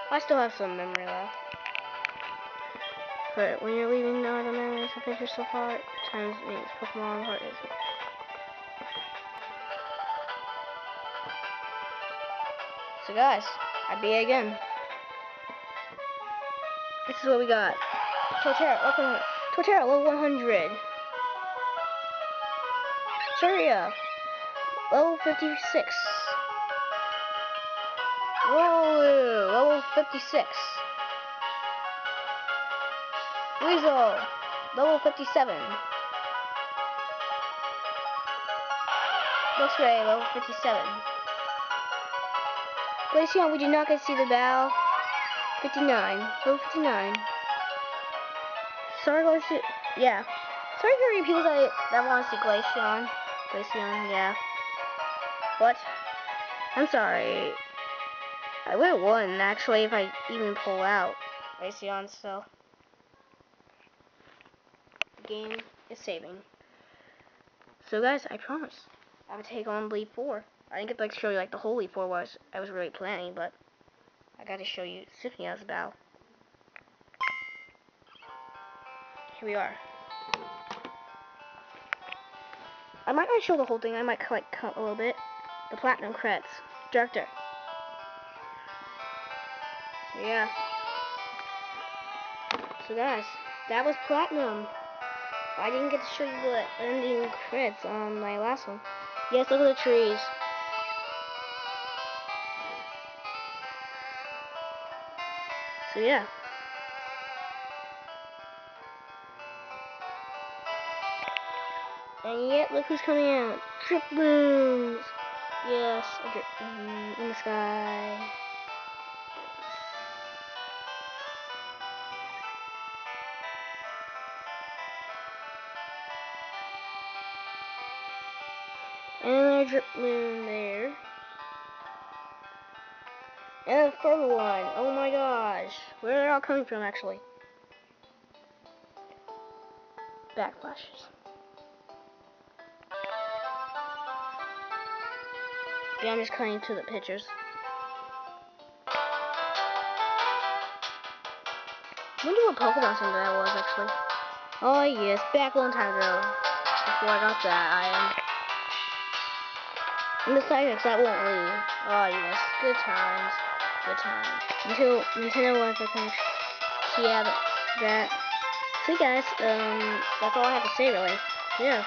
I still have some memory left. But when you're leaving the other memories of pictures so far, times means Pokemon heart is. So guys, I beat again. This is what we got. Torterra, level 100. Surya, level 56. Rolu, level 56. Weasel, level 57. Luxray, level 57. Glaceon, we did not get to see the battle. 59, level 59. Sorry, Glaceon, yeah. Sorry for you people that want to see Glaceon. Glaceon, yeah. But, I'm sorry. I would have won, actually, if I even pull out Glaceon, so. The game is saving. So, guys, I promise. I would take on Leaf 4. I didn't get to show you, the whole Leaf 4 I was really planning, but I got to show you Symphonia's battle. Here we are. I might not show the whole thing. I might cut a little bit. The Platinum Creds. Director. Yeah. So guys, that was Platinum. I didn't get to show you the ending creds on my last one. Yes, look at the trees. So yeah. And yet, look who's coming out. Driploons! Yes, a Driploon in the sky. And another Driploon there. And a further one. Oh my gosh. Where are they all coming from, actually? Backflashes. Yeah, I'm just cutting to the pictures. I wonder what Pokemon Center that was, actually. Oh, yes, back a long time ago. Before I got that item. And the Cyrex, that won't leave. Oh, yes, good times. Good times. Until Nintendo wants to finish. So, yeah, that. See, guys, that's all I have to say, really. Yeah.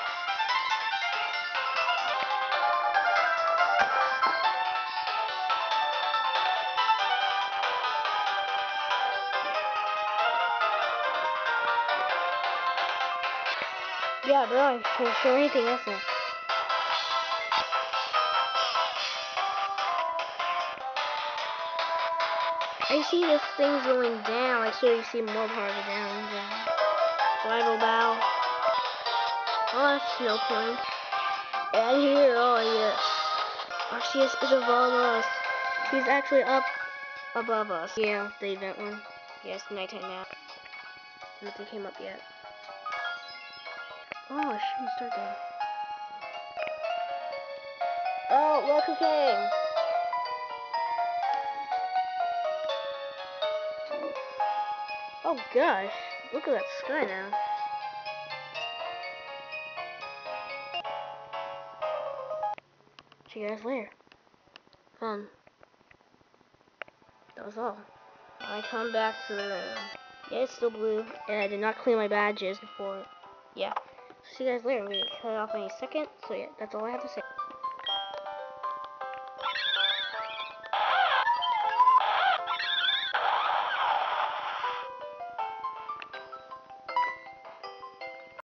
Yeah, but I can't show anything else now. I see this thing's going down. Like here, you see more part of it down. Rival Bow. Oh, that's Snowpoint. And here, oh yes. Arceus is above us. He's actually up above us. Yeah, the event one. Yes, nighttime now. Nothing came up yet. Oh, shouldn't start there. Oh, look who came. Oh gosh, look at that sky now. See you guys later. That was all. I come back to the room. Yeah, it's still blue, and I did not clean my badges before. Yeah. See you guys later. We cut it off any second. So yeah, that's all I have to say.